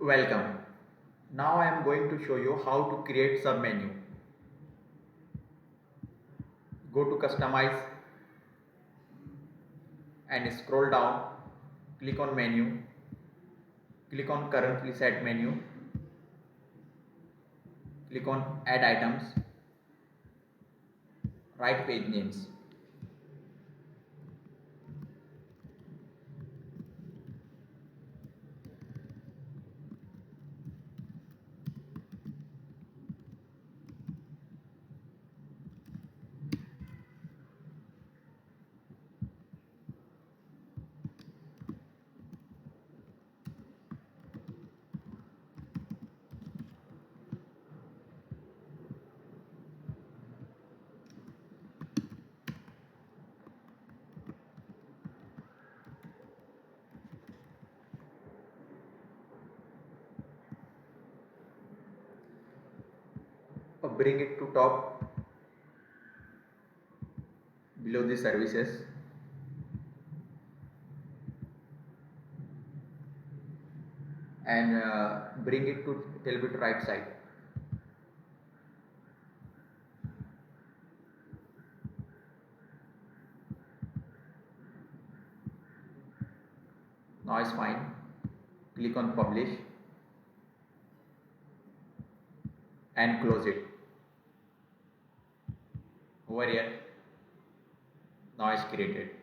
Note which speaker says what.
Speaker 1: Welcome. Now I am going to show you how to create submenu. Go to customize and scroll down. Click on menu. Click on currently set menu. Click on add items. Write page names. Bring it to top below the services. And bring it to little bit right side. Now it's fine. Click on publish and close it. Over here. Now it's created.